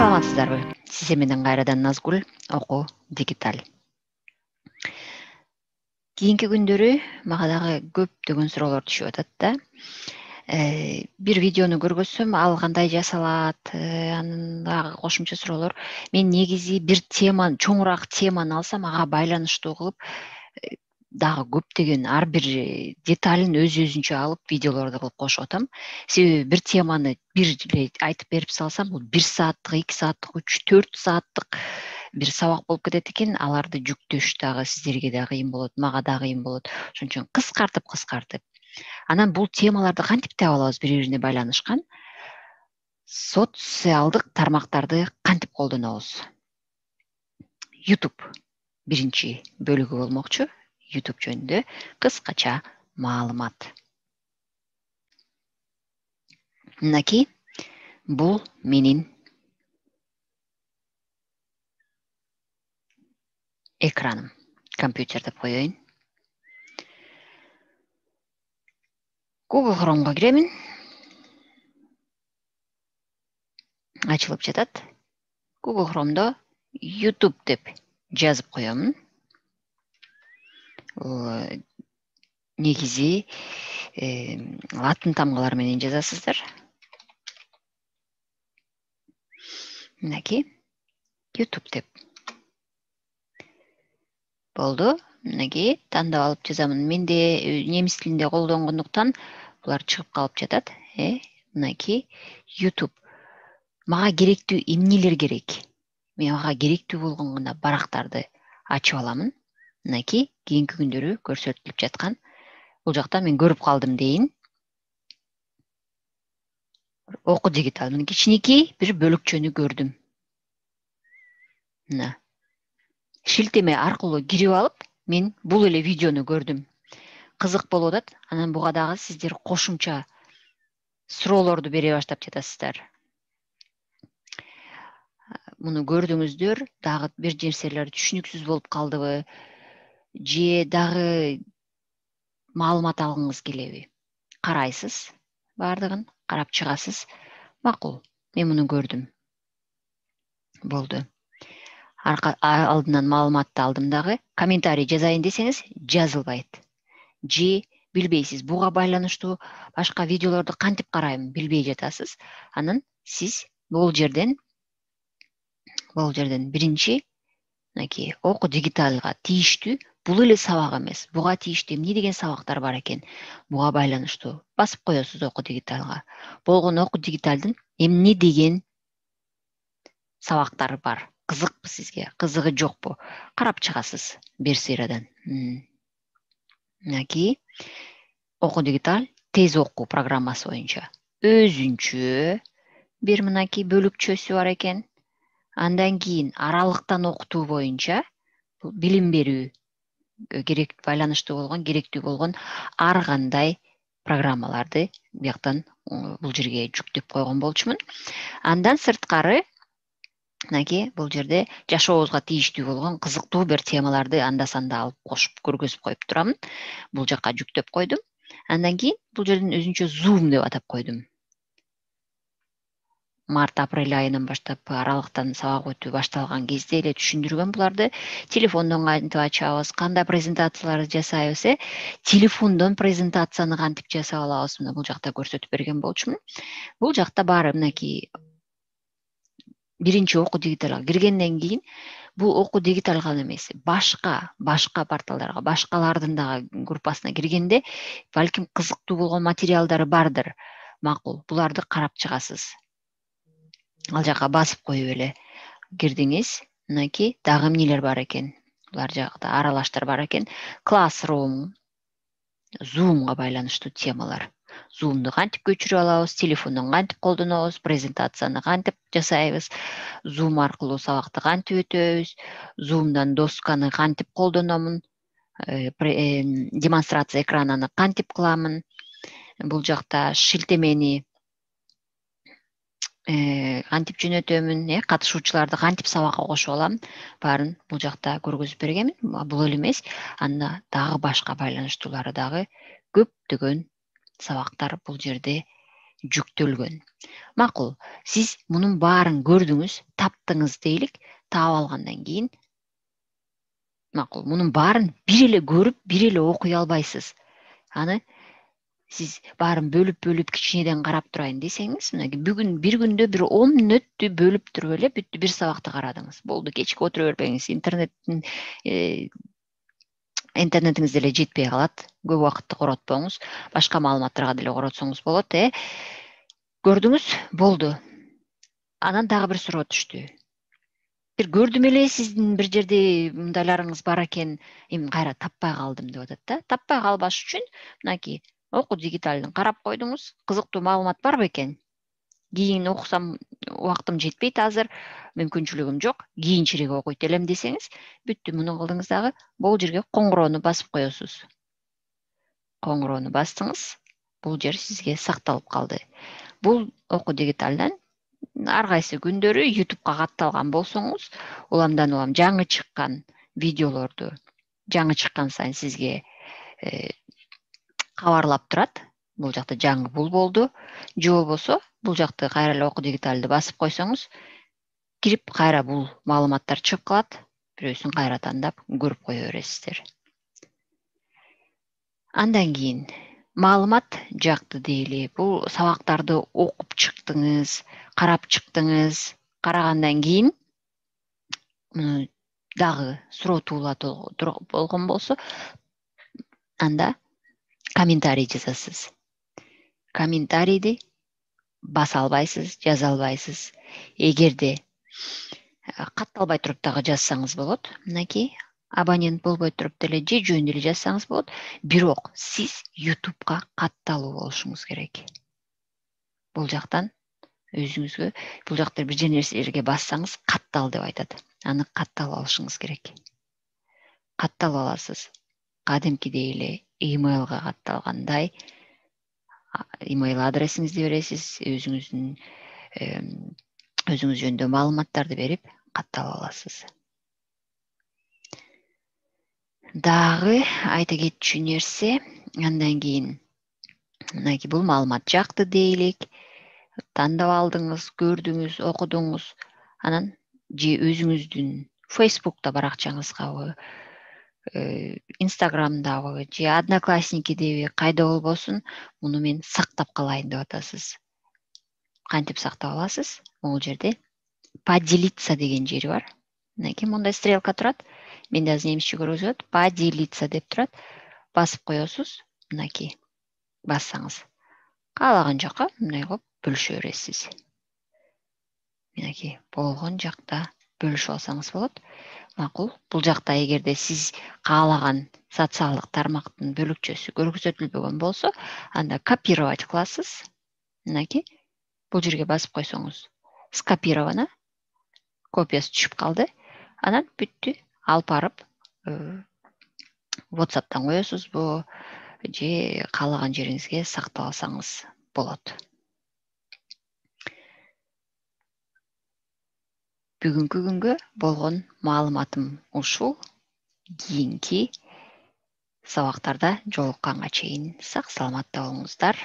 Саламатсыздарбы? Сиз менен кайрадан Назгүл, окуу дигитал. Кийинки күндөрү мага дагы көптөгөн суроолор түшүп атат да. Бир видеону көргөзсөм, ал кандай жасалат, анын дагы кошумча суроолор. Мен негизи бир теманы, чоңураак теманы алсам, ага байланыштуу кылып, дагы көптөгөн ар бир деталин өзүнчө алып видеолорду кылып кошуп атам. Себеби бир теманы бир эле айтып берип салсам, бул 1 сааттык, 2 сааттык, 3, 4 сааттык бир сабак болуп кетет экен. Аларды жүктөш дагы сиздерге да кыйын болот, мага да кыйын болот. Ошон үчүн кыскартып. Анан бул темаларды кантип таап алабыз бири-бирине байланышкан? Социалдык тармактарды кантип колдонобуз? YouTube биринчи бөлүгү болмокчу. YouTube жөнүндө кыскача маалымат. Мынакей, бул менин экраным. Компьютер деп коеюн. Google Chrome'га киремин. Ачылып жатат. Google Chrome'до YouTube деп жазып коемун. Негизи латын тамгалар менен жазасыздар. Мынакей, YouTube деп. Болду. Мынакей, тандап алып жазамын. Менде немис тилинде колдонгондуктан булар чыгып калып жатат. Мынакей, YouTube. Мага керектүү эмнелер керек? Мен мага керектүү болгон гана барактарды ачып аламын. Мынакей, кийинки күндөрү көрсөтүлүп жаткан. Бул жакта мен көрүп калдым дейин. Окуу дигитал. Мына кичинекей бир бөлүкчөнү көрдүм. Мына. Шилтеме аркылуу кирип алып, мен бул эле видеону көрдүм. Кызык болуп атат. Анан буга дагы сиздер кошумча суроолорду бере баштап жатасыздар. Муну көрдүңүздөр, дагы бир нерселер түшүнүксүз болуп калдыбы, же дагы маалымат алгыңыз келеби? Карайсыз бардыгын, карап чыгасыз. Макул. Мен муну көрдүм. Болду. Алдынан маалыматты алдым дагы. Комментарий жазайын десеңиз, жазылбайт. Же билбейсиз, буга байланыштуу башка видеолорду кантип карайм, билбей жатасыз. Анан сиз бул жерден биринчи, мынакей, окуу дигиталга тийиштүү, бул эле сабак эмес. Буга тийиштүү эмне деген сабактар бар экен? Буга байланыштуу басып коесуз окуу дигиталга. Болгон окуу дигиталдын эмне деген сабактары бар? Кызыкпы сизге? Кызыгы жокпу? Карап чыгасыз бир сыйрадан. Мынакей, окуу дигитал тез окуу программасы боюнча өзүнчө бир мынакей бөлүкчөсү бар экен. Андан кийин аралыктан окутуу боюнча билим берүү керектүү болгон ар кандай программаларды бияктан бул жерге жүктөп койгон болчумун. Андан сырткары, мынакей, бул жерде жашообузга тийиштүү болгон кызыктуу бир темаларды анда-санда алып кошуп көргөзүп коюп турамын. Бул жака жүктөп койдум. Андан кийин бул жерден өзүнчө Zoom деп атап койдум. Март-апрель айынан баштап аралыктан сабак өтүү башталган кезде эле түшүндүргөн буларды. Телефондон кантип ачабыз, кандай презентацияларды жасайбыз, телефондон презентацияны кантип жасап алабыз, мына бул жакта көрсөтүп берген болчумун. Бул жакта баары мынакей биринчи окуу дигиталга киргенден кийин, бул окуу дигитал гана эмес, башка порталдарга, башкалардын дагы группасына киргенде, балким кызыктуу болгон материалдары бардыр. Макул, буларды карап чыгасыз. Ал жака басып коюп эле кирдиңиз. Мынакей, дагы эмнелер бар экен? Булар жакта аралаштар бар экен. Classroom, Zoom'га байланыштуу темалар. Zoom'ду кантип көчүрүп алабыз, телефондон кантип колдонобуз, презентацияны кантип жасайбыз, Zoom аркылуу сабакты кантип өтөбүз, Zoom'дан досканы кантип колдономун, демонстрация экранын кантип кыламын. Бул жакта шилтемени кантип жөнөтөмүн, катышуучуларды кантип сабакка кошуп алам, баарын бул жакта көргөзүп бергенмин. Бул эле эмес, анда дагы башка байланыштуулары дагы көптөгөн сабактар бул жерде жүктөлгөн. Макул, сиз мунун баарын көрдүңүз, таптыңыз дейлик, таап алгандан кийин макул, мунун баарын бир эле көрүп, бир эле окуй албайсыз. Аны сиз баарын бөлүп кичинеден карап турайын десеңиз, мына бүгүн бир күндө бир 10 мүнөттү бөлүп туруп эле бүттү, бир сабакты карадыңыз. Болду, кечке отура бербеңиз. Интернетиңиз деле жетпей калат. Көп убакытты коротпоңуз. Башка маалыматтарга деле коротсоңуз болот, Көрдүңүз, болду. Анан дагы бир суроо түштү. Бир көрдүм эле сиздин бир жерде мындайларыңыз бар экен, эми кайра таппай калдым деп атат да. Таппай калбаш үчүн мынакей Оку Дигиталдын карап койдуңуз. Кызыктуу маалымат барбы экен? Кийин окусам убактым жетпейт азыр, мүмкүнчүлүгүм жок, кийинчерээк окуйт элем десеңиз, бүттү, муну кылдыңыз дагы, бул жерге коңгуроону басып коесуз. Коңгуроону бастыңыз, бул жер сизге сакталып калды. Бул Оку Дигиталдан ар кайсы күндөрү YouTube'га катталган болсоңуз, уламдан улам жаңы чыккан видеолорду жаңы чыккан сайын сизге кабарлап турат. Бул жакта жаңы бул болду. Же болбосо, бул жакты кайра эле Оку Дигиталды басып койсоңуз, кирип кайра бул маалыматтар чыгып калат. Бирөөсүн кайра тандап көрүп кое бересиздер. Андан кийин маалымат жакты дейли. Бул сабактарды окуп чыктыңыз, карап чыктыңыз. Карагандан кийин дагы суроо туулат болгон болсо, анда комментарий жазасыз. Комментарийди баса албайсыз, жаза албайсыз. Эгерде катталбай туруп дагы жазсаңыз болот. Мынакей абонент болбой туруп деле же жөн эле жазсаңыз болот. Бирок сиз YouTube'га катталуу болушуңуз керек. Бул жактан өзүңүзгө, бул жакта бир нерселерге бассаңыз, каттал деп айтат. Аны катталып алышыңыз керек. Катталып аласыз. Кадимкидей эле имейлга катталгандай имейл адресиңизди бересиз, өзүңүз жөнүндө маалыматтарды берип катталып аласыз. Дагы айта кетчү нерсе, андан кийин мынакей бул маалымат жакты дейлик, тандап алдыңыз, көрдүңүз, окудуңуз. Анан же өзүңүздүн Facebook'та баракчаңызгабы, Instagram'дабы, же Одноклассникидеби, кайда болбосун, муну мен сактап калайын деп атасыз. Кантип сактап аласыз? Бул жерде поделиться деген жери бар. Мынакей мындай стрелка турат. Менде азыр немисче көрсөтөт. Поделиться деп турат. Басып коесуз. Мынакей. Бассаңыз. Каалаган жака мындай кылып бөлүшө бересиз. Мынакей болгон жакта бөлүшүп алсаңыз болот. Макул. Бул жакта эгерде сиз каалаган социалдык тармактын бөлүкчөсү көрсөтүлбөгөн болсо, анда копировать кыласыз. Мынакей. Бул жерге басып койсоңуз, скопировано, копиясы түшүп калды. Анан бүттү, алып барып WhatsApp'тан коесузбу, же каалаган жериңизге сактап алсаңыз болот. Бүгүнкү күнгө болгон маалыматым ушул. Кийинки сабактарда жолукканга чейин сак саламатта болуңуздар.